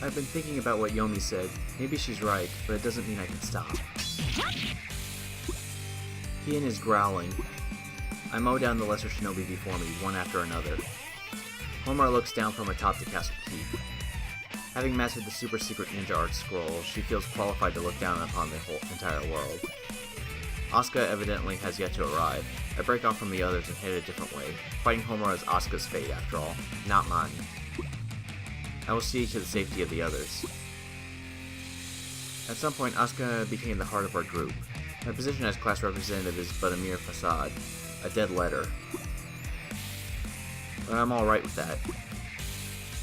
I've been thinking about what Yomi said. Maybe she's right, but it doesn't mean I can stop. Kian is growling. I mow down the lesser shinobi before me, one after another. Homura looks down from atop the castle keep. Having mastered the super secret ninja art scroll, she feels qualified to look down upon the whole entire world. Asuka evidently has yet to arrive. I break off from the others and head a different way. Fighting Homura is Asuka's fate, after all, not mine. I will see to the safety of the others. At some point, Asuka became the heart of our group. My position as class representative is but a mere facade, a dead letter. But I'm alright with that.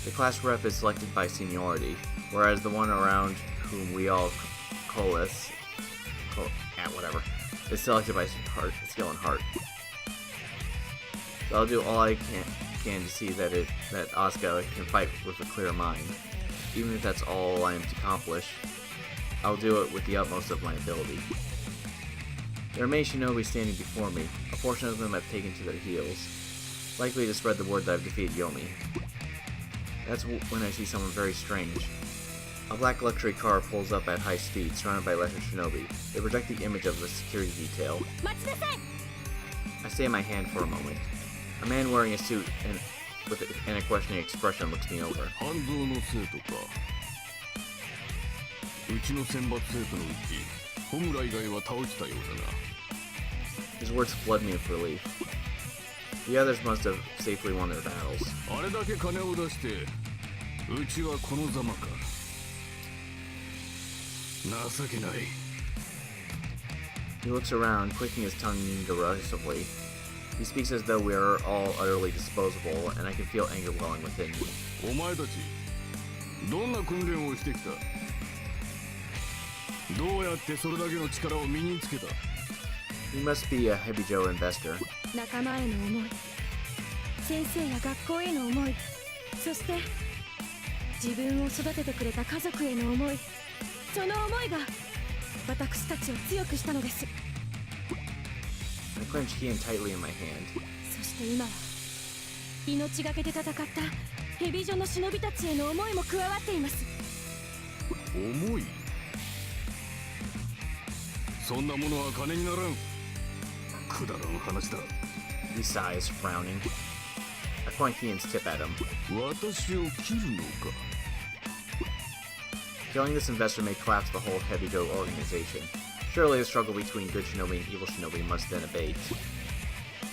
The class rep is selected by seniority, whereas the one around whom we all coalesce, is selected by skill and heart. So I'll do all I can to see that Asuka can fight with a clear mind. Even if that's all I am to accomplish, I'll do it with the utmost of my ability. There are many shinobi standing before me. A portion of them have taken to their heels, likely to spread the word that I've defeated Yomi. That's when I see someone very strange. A black luxury car pulls up at high speed, surrounded by lesser shinobi. They project the image of the security detail. I stay in my hand for a moment. A man wearing a suit and a questioning expression looks me over. His words flood me with relief. The others must have safely won their battles. He looks around, clicking his tongue derisively. He speaks as though we are all utterly disposable, and I can feel anger welling within me. He must be a Hebijo investor. I clench Kian tightly in my hand. He sighs, frowning. I point Kian's tip at him. Killing this investor may collapse the whole Hebijo organization. Surely the struggle between good shinobi and evil shinobi must then abate.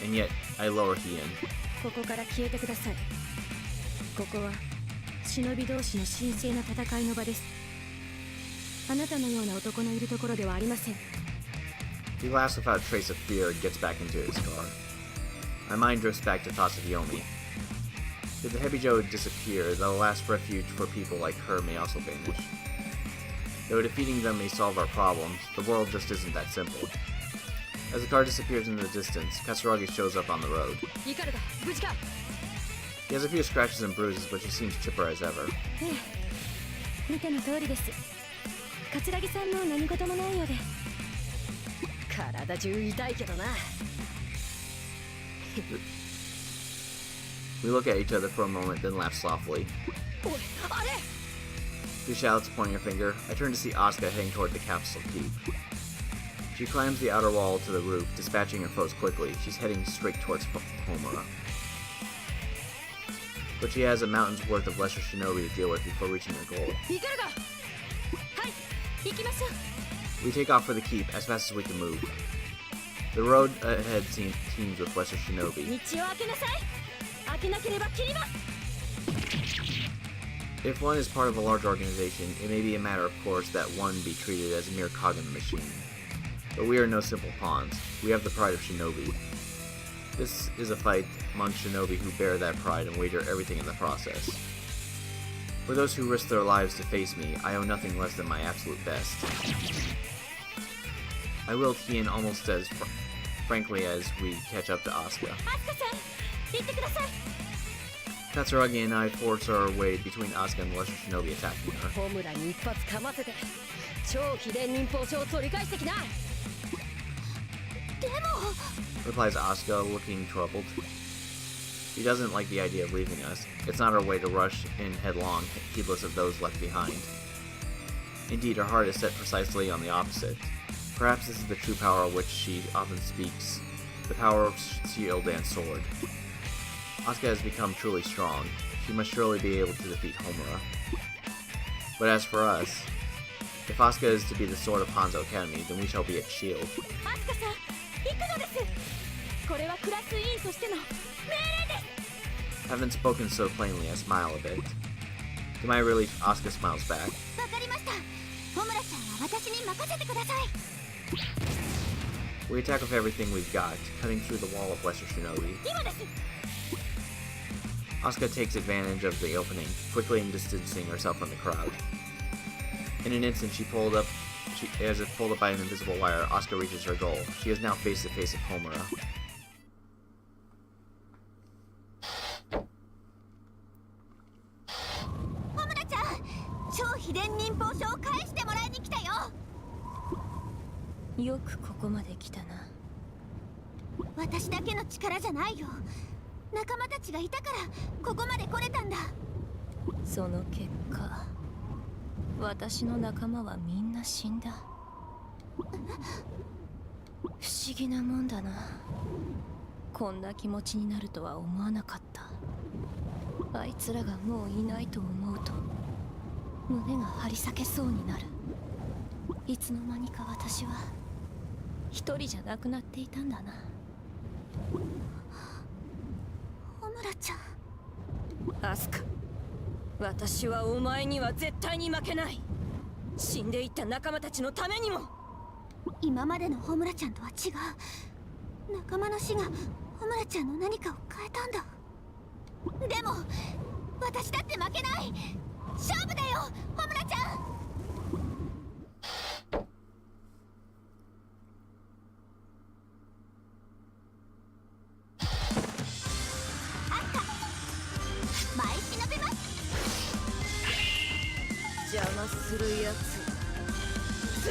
And yet, I lower Kian. He laughs without a trace of fear and gets back into his car. My mind drifts back to thoughts of Yomi. Should the Hebijo disappear, the last refuge for people like her may also vanish. Though defeating them may solve our problems, the world just isn't that simple. As the car disappears in the distance, Katsuragi shows up on the road. He has a few scratches and bruises, but she seems chipper as ever. We look at each other for a moment, then laugh softly. She shouts, pointing her finger. I turn to see Asuka heading toward the capsule keep. She climbs the outer wall to the roof, dispatching her foes quickly. She's heading straight towards Homura. But she has a mountain's worth of lesser shinobi to deal with before reaching her goal. We take off for the keep as fast as we can move. The road ahead teems with lesser shinobi. If one is part of a large organization, it may be a matter of course that one be treated as a mere cog in the machine. But we are no simple pawns. We have the pride of shinobi. This is a fight among shinobi who bear that pride and wager everything in the process. For those who risk their lives to face me, I owe nothing less than my absolute best. I will Kian almost as frankly as we catch up to Asuka. Katsuragi and I force our way between Asuka and the lesser shinobi attacking her. Replies Asuka, looking troubled. She doesn't like the idea of leaving us. It's not her way to rush in headlong, heedless of those left behind. Indeed, her heart is set precisely on the opposite. Perhaps this is the true power of which she often speaks, the power of shield and sword. Asuka has become truly strong. She must surely be able to defeat Homura. But as for us, if Asuka is to be the sword of Hanzo Academy, then we shall be its shield. Having spoken so plainly, I smile a bit. To my relief, Asuka smiles back. We attack with everything we've got, cutting through the wall of Lesser Shinobi. Asuka takes advantage of the opening, quickly distancing herself from the crowd. In an instant, as if pulled up by an invisible wire, Asuka reaches her goal. She is now face to face with Homura. Asuka, 私はお前には絶対に負けない。死んでいった仲間たちのためにも。今までのホムラちゃんとは違う。仲間の死がホムラちゃんの何かを変えたんだ。でも私だって負けない。勝負だよ、ホムラちゃん。邪魔するやつ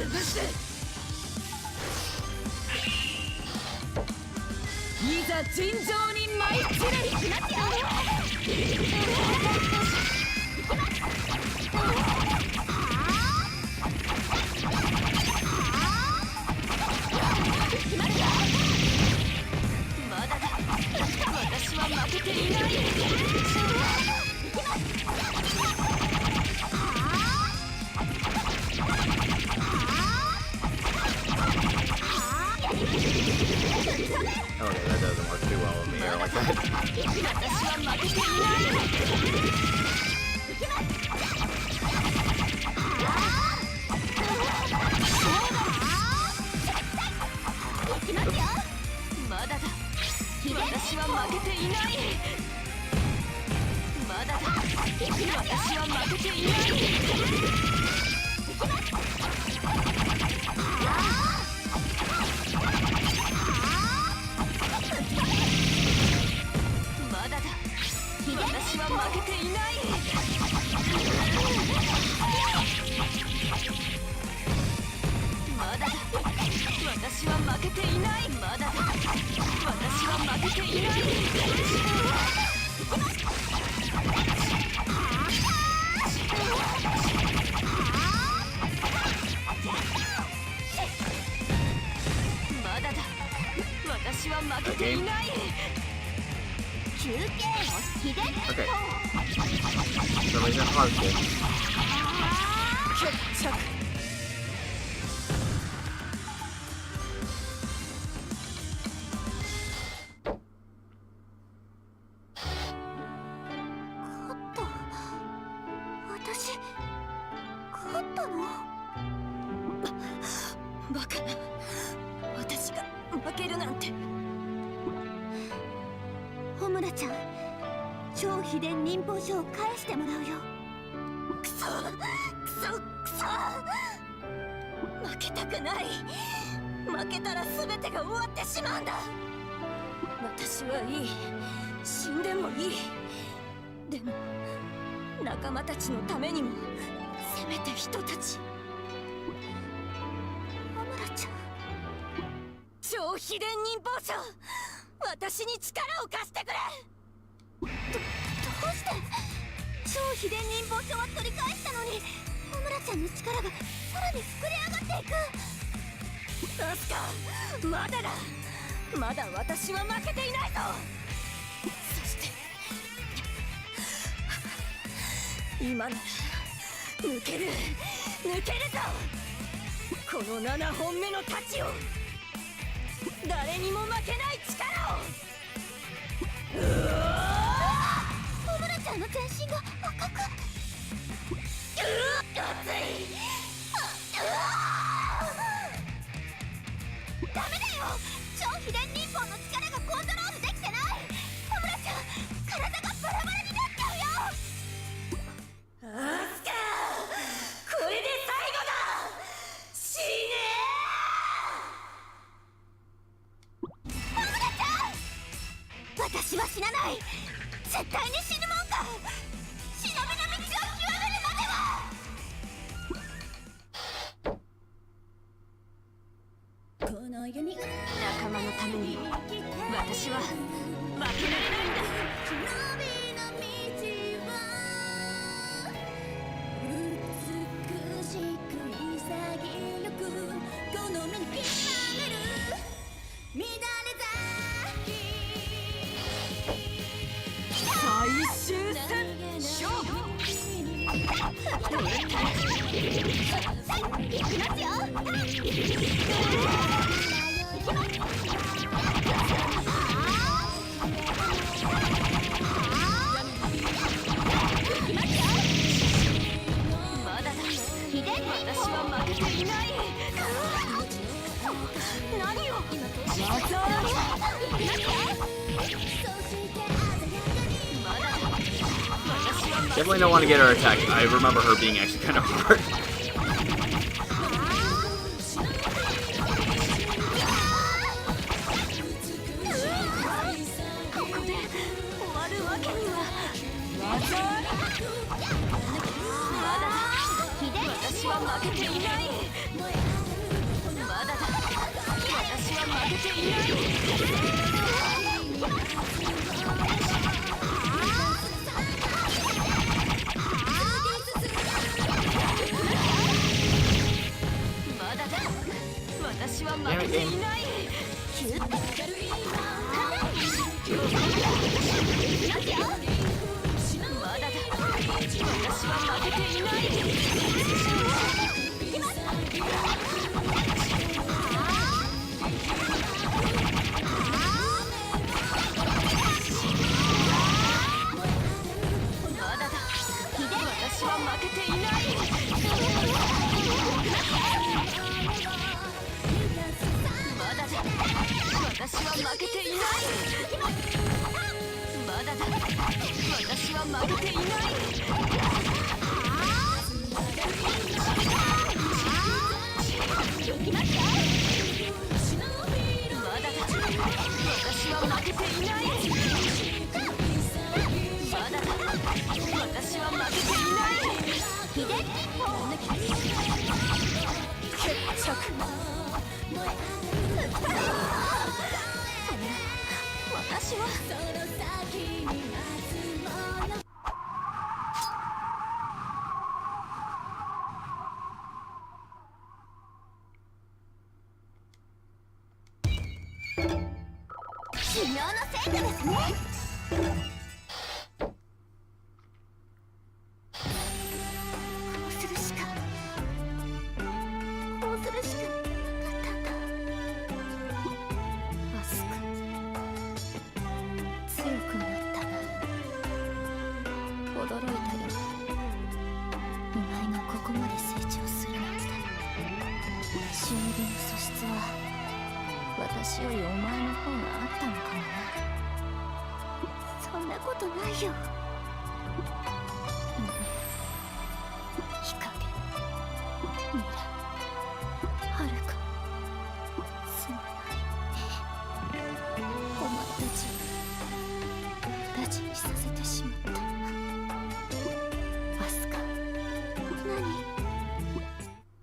潰していざ尋常に舞い散れ。行きますよ。まだだ。私は負けていない。Okay, that doesn't work too well in the air like that. Okay. For some reason, positive. どうして超秘伝忍法書は取り返したのにホムラちゃんの力がさらに膨れ上がっていく。アスカ、まだだ。まだ私は負けていないぞ。そして今なら抜けるぞ。この7本目の太刀を、誰にも負けない力を。ホムラちゃんの全身が赤く。熱い。ダメだよ。超秘伝忍法の力がコントロールできてない。ホムラちゃん、体がバラバラになっちゃうよ。アスカ、これで最後だ。死ねホムラちゃん、私は死なない。絶対に死ぬもんか。忍びの道を極めるまでは。この世に仲間のために私は負けられないんだ。忍びの道は美しく潔くこの目に刻める乱れ最終戦勝負。いきますよ。まだだ。私は負けていない。何を。まだだ。私は Definitely don't want to get her attacked. I remember her being actually kind of hard. ここで終わるわけには。まだだ。私は負けていない。まだだ。私は負けていない。まだだ。私は負けていない。まだだ。私は負けていない。まだだ。私は負けていない。まだだ。私は負けていない。まだだ。私は負けていない。まだだ。私は負けていない。まだだ。私は負けていない。決着。私は修行の成果ですね。こうするしかなかったんだ。アスカ、強くなったな。驚いたよ。お前がここまで成長するなんて。忍びの素質は私よりお前の方があったのかもな。そんなことないよ。日陰、ミラ、はるか、すまないね。お前たちを大事にさせてしまった。アスカ、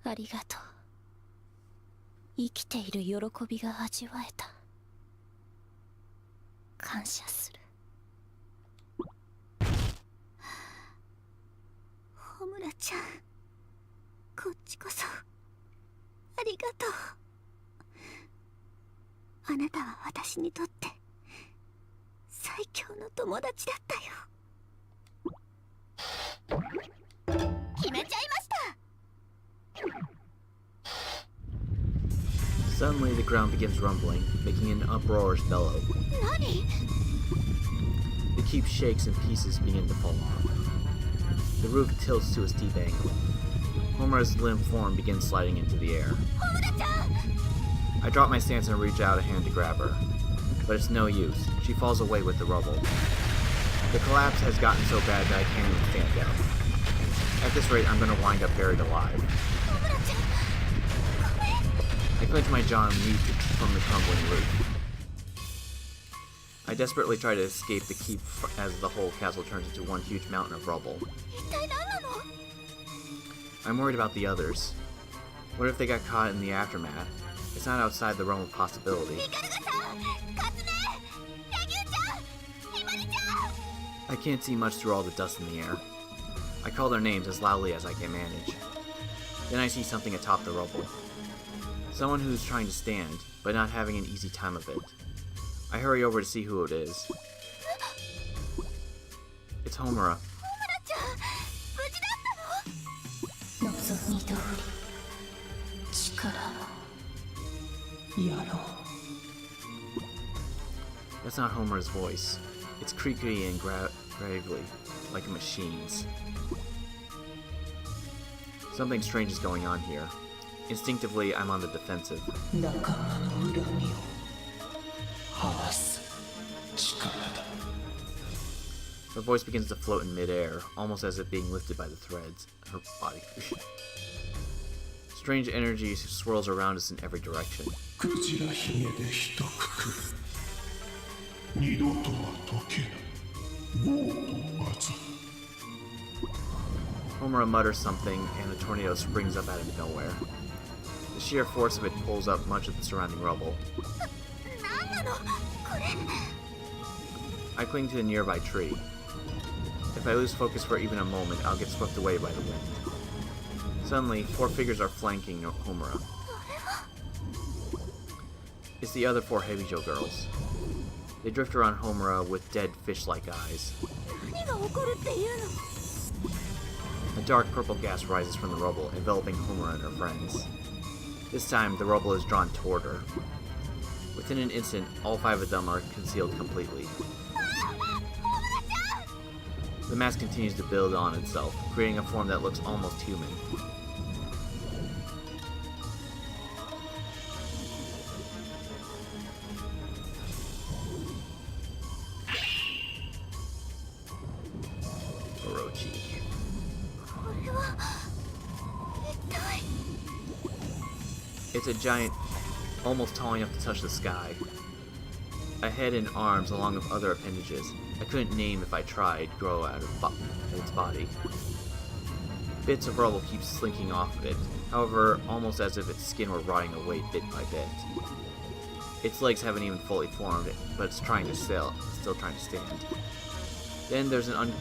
何？ありがとう。生きている喜びが味わえた。感謝する。ちゃん、こっちこそありがとう。あなたは私にとって最強の友達だったよ。決めちゃいました。 Suddenly, the ground begins rumbling, making an uproarious bellow. 何？ The keep shakes and pieces begin to fall off. The roof tilts to a steep angle. Homura's limp form begins sliding into the air. ホムラちゃん！ I drop my stance and reach out a hand to grab her. But it's no use. She falls away with the rubble. The collapse has gotten so bad that I can't even stand up. At this rate, I'm gonna wind up buried alive. ホムラちゃん、ごめん。 I clench my jaw and leap from the crumbling roof. I desperately try to escape the keep as the whole castle turns into one huge mountain of rubble. 一体何なの？ I'm worried about the others. What if they got caught in the aftermath? It's not outside the realm of possibility. ミカルガさん、カツネ、レギューちゃん、ヒマリちゃん。 I can't see much through all the dust in the air. I call their names as loudly as I can manage. Then I see something atop the rubble. Someone who's trying to stand, but not having an easy time of it. I hurry over to see who it is. It's Homura. ホムラちゃん、無事だったの？望み通り力をやろう。 That's not Homura's voice. It's creaky and gravely, like a machine's. Something strange is going on here. Instinctively, I'm on the defensive. 仲間の恨みを晴らす力だ。 Her voice begins to float in midair, almost as if being lifted by the threads. Her body. Strange energy swirls around us in every direction. クジラひげで一くくり二度とは解けないもう問わず Homura mutters something, and a tornado springs up out of nowhere. The sheer force of it pulls up much of the surrounding rubble. 何なの？これ。 I cling to a nearby tree. If I lose focus for even a moment, I'll get swept away by the wind. Suddenly, 4 figures are flanking Homura. It's the other 4 Heibijo girls. They drift around Homura with dead fish-like eyes. 何が起こるっていうの？ A dark purple gas rises from the rubble, enveloping Homura and her friends. This time, the rubble is drawn toward her. Within an instant, all 5 of them are concealed completely. The mass continues to build on itself, creating a form that looks almost human. Orochi. これは一体。 It's a giant, almost tall enough to touch the sky. A head and arms along with other appendages. I couldn't name if I tried, grow out of its body. Bits of rubble keep slinking off of it, however, almost as if its skin were rotting away bit by bit. Its legs haven't even fully formed, but it's trying to still trying to stand. Then there's an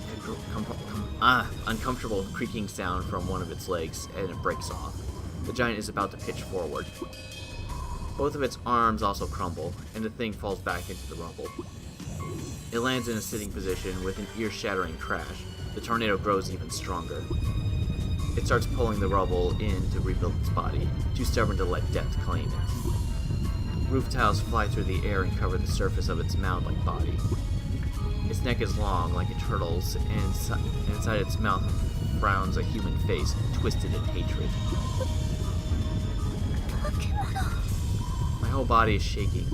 uncomfortable creaking sound from one of its legs, and it breaks off. The giant is about to pitch forward. Both of its arms also crumble, and the thing falls back into the rubble. It lands in a sitting position with an ear-shattering crash. The tornado grows even stronger. It starts pulling the rubble in to rebuild its body, too stubborn to let death claim it. Roof tiles fly through the air and cover the surface of its mound-like body. Its neck is long, like a turtle's, and inside its mouth frowns a human face, twisted in hatred. My whole body is shaking.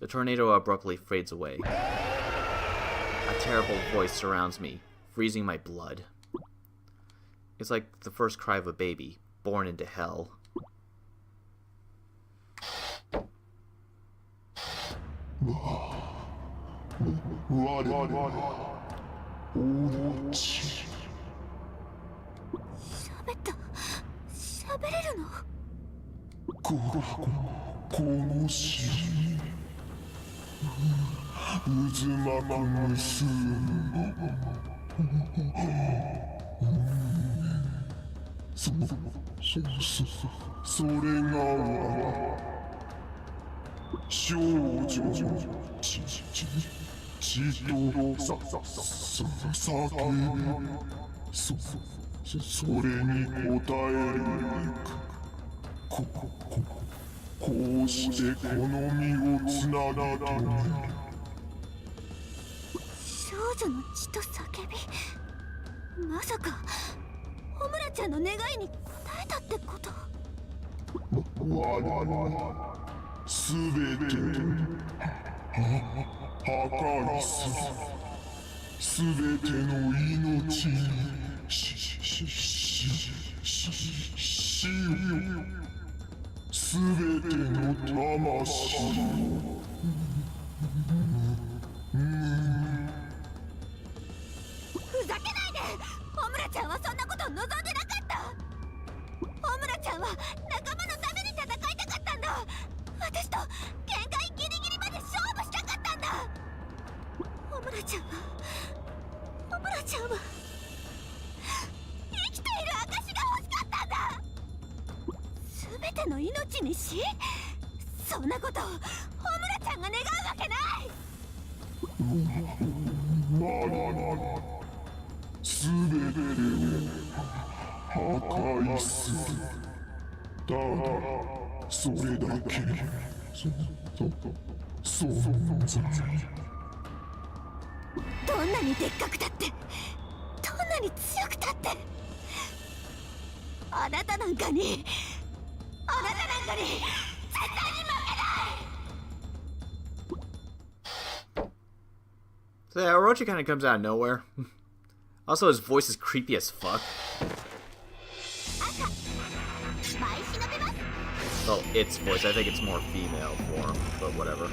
The tornado abruptly fades away. A terrible voice surrounds me, freezing my blood. It's like the first cry of a baby, born into hell. Orochi. 喋った。喋れるの？この城に渦巻く無数のそれが少女ちと叫びそれに応えるこうしてこの身をつなぎとめる。少女の血と叫び、まさかホムラちゃんの願いに応えたってこと？我はすべて破壊すべての命に死をすべての魂をふざけないで！ホムラちゃんはそんなこと望んでなかった。ホムラちゃんは仲間のために戦いたかったんだ。私と限界ギリギリまで勝負したかったんだ。ホムラちゃんは生きている証が欲しかったんだ。全ての命に死？そんなことホムラちゃんが願うわけない。すべてを破壊する。ただそれだけ存在。どんなにでっかくたって、どんなに強くたって、あなたなんかに絶対に負けない。 So yeah, Orochi kind of comes out of nowhere. Also, his voice is creepy as fuck. Well, its voice. I think it's more female form, but whatever.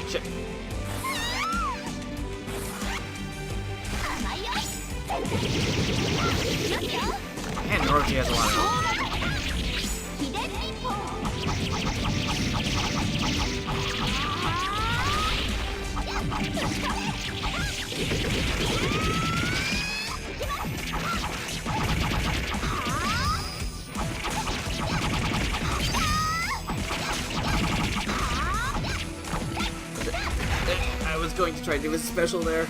Shit. Man, Orochi has a lot of health. I was going to try to do a special there.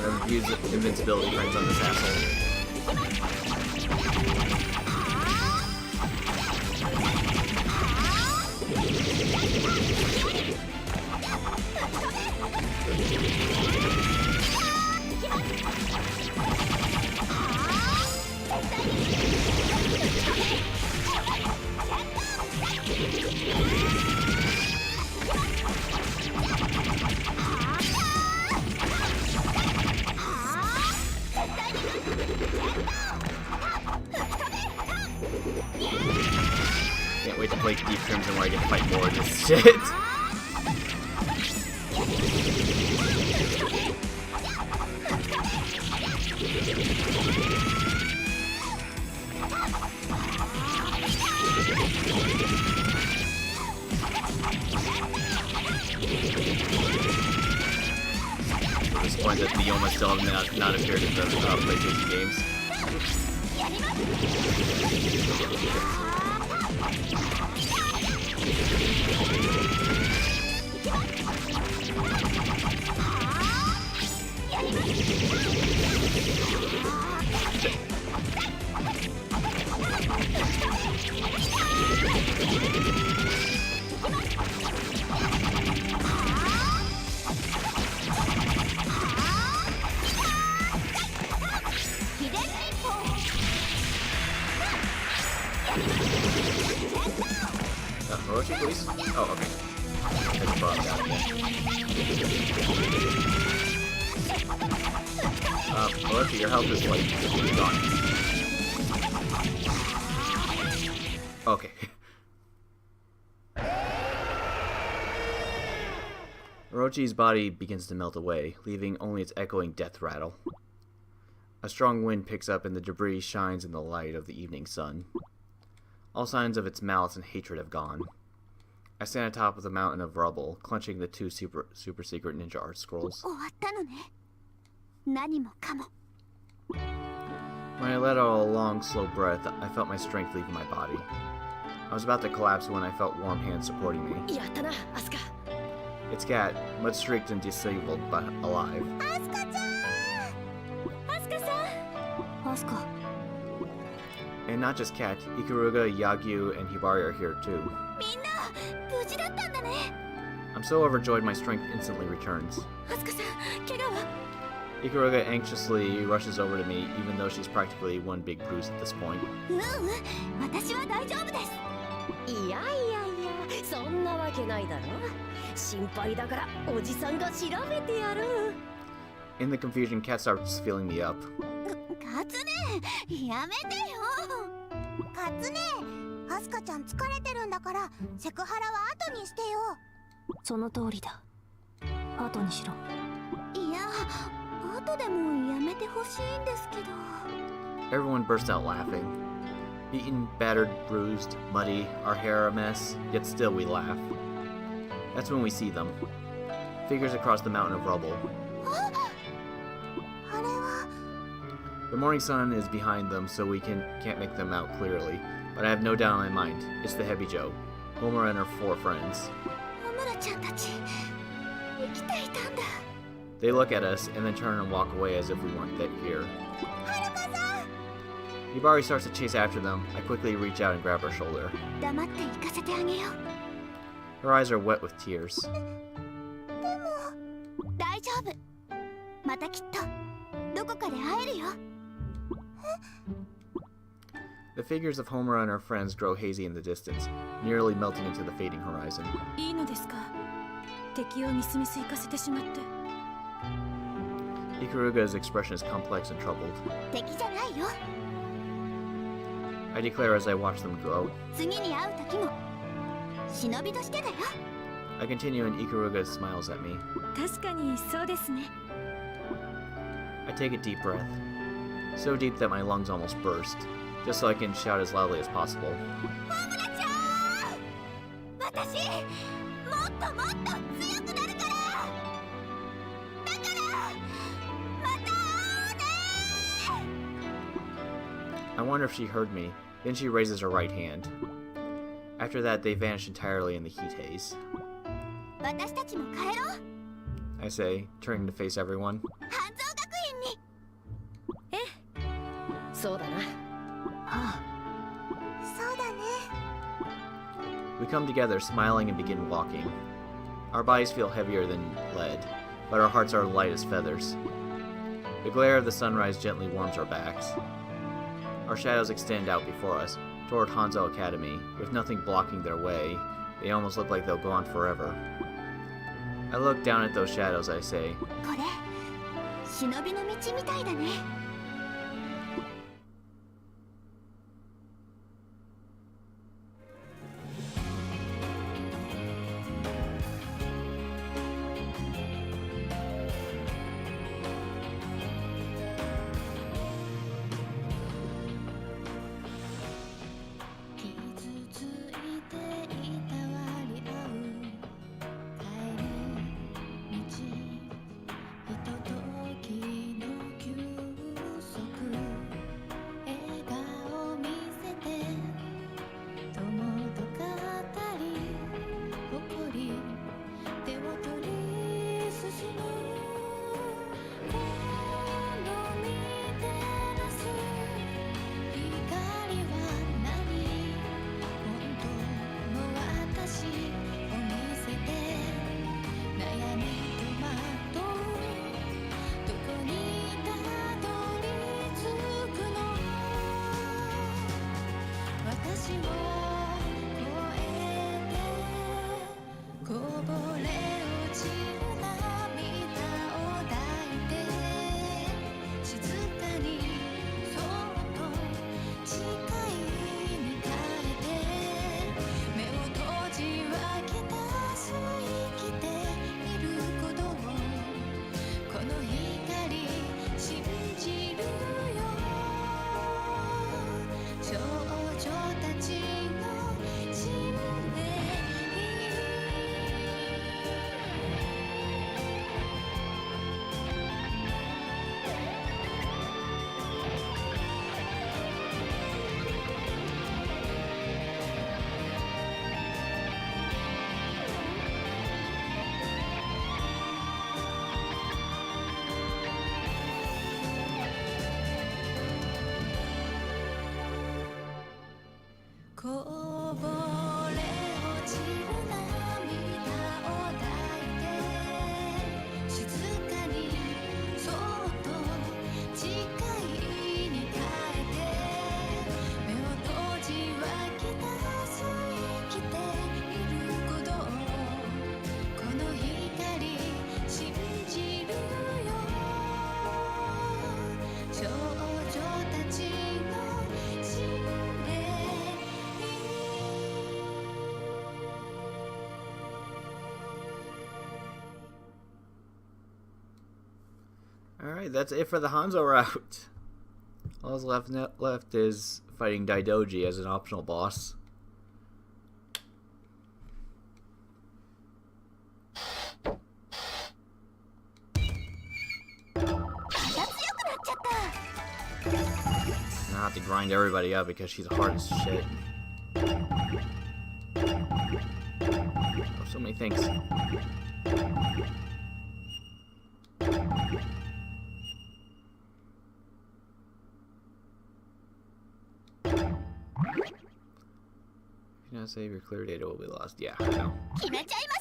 I've used invincibility friends on this asshole. Can't wait to play Deep Crimson where I get to fight more of this shit. At this point that Leoma still have not appeared in the PlayStation games. Orochi, please? Oh, okay. I just brought that again. Orochi, your health is like gone. Okay. Orochi's body begins to melt away, leaving only its echoing death rattle. A strong wind picks up and the debris shines in the light of the evening sun. All signs of its malice and hatred have gone. I stand atop of the mountain of rubble, clenching the two super secret ninja art scrolls. 終わったのね。何もかも。 When I let out a long, slow breath, I felt my strength leaving my body. I was about to collapse when I felt warm hands supporting me. やったな、アスカ。 It's Cat, mud-streaked and disabled, but alive. アスカちゃん。アスカさん。アスカ。 And not just Cat, Ikaruga, Yagyu, and Hibari are here too. みんな無事だったんだね。 I'm so overjoyed my strength instantly returns. アスカさん、怪我は？ Ikaruga anxiously rushes over to me, even though she's practically one big bruise at this point. 私は大丈夫です。いやいやいや、そんなわけないだろ。心配だからおじさんが調べてやる。 In the confusion, Cat starts filling me up. カツネ、やめてよ。カツネ、アスカちゃん疲れてるんだからセクハラは後にしてよ。その通りだ。後にしろ。いや、後でもやめてほしいんですけど。 Everyone bursts out laughing. Beaten, battered, bruised, muddy, our hair a mess, yet still we laugh. That's when we see them. Figures across the mountain of rubble. あれは。 The morning sun is behind them, so we can't make them out clearly. But I have no doubt in my mind, it's the Hebijo, Homer and her 4 friends. ホムラちゃんたち生きていたんだ。 They look at us and then turn and walk away as if we weren't here. はるかさん。 Hibari starts to chase after them. I quickly reach out and grab her shoulder. 黙って行かせてあげよう。 Her eyes are wet with tears. でも大丈夫。またきっとどこかで会えるよ。 The figures of Homer and her friends grow hazy in the distance, nearly melting into the fading horizon. いいのですか？敵をみすみす行かせてしまって。 Ikaruga's expression is complex and troubled. 敵じゃないよ。 I declare as I watch them grow. 次に会う時も忍びとしてだよ。 I continue and Ikaruga smiles at me. 確かにそうですね。 I take a deep breath. So deep that my lungs almost burst, just so I can shout as loudly as possible. ホムラちゃん、私もっともっと強くなるから。だからまた会おうね。 I wonder if she heard me. Then she raises her right hand. After that, they vanish entirely in the heat haze. 私たちも帰ろう。 I say, turning to face everyone. 半蔵学園に。そうだな。ああ、そうだね。 We come together, smiling, and begin walking. Our bodies feel heavier than lead, but our hearts are light as feathers. The glare of the sunrise gently warms our backs. Our shadows extend out before us, toward Hanzo Academy. With nothing blocking their way, they almost look like they'll go on forever. I look down at those shadows, I say, これ忍びの道みたいだね。 ひとときの休こぼれ落ちる涙を抱いて静かにそっと誓いに変えて目を閉じ湧き出す生きていることをこの光信じるよ少女たちの使命Alright, that's it for the Hanzo route. All that's left is fighting Daidoji as an optional boss. Now I have to grind everybody up because she's hard as shit. Oh, so many things. If you don't save, your clear data will be lost. Yeah, I know. 決めちゃいま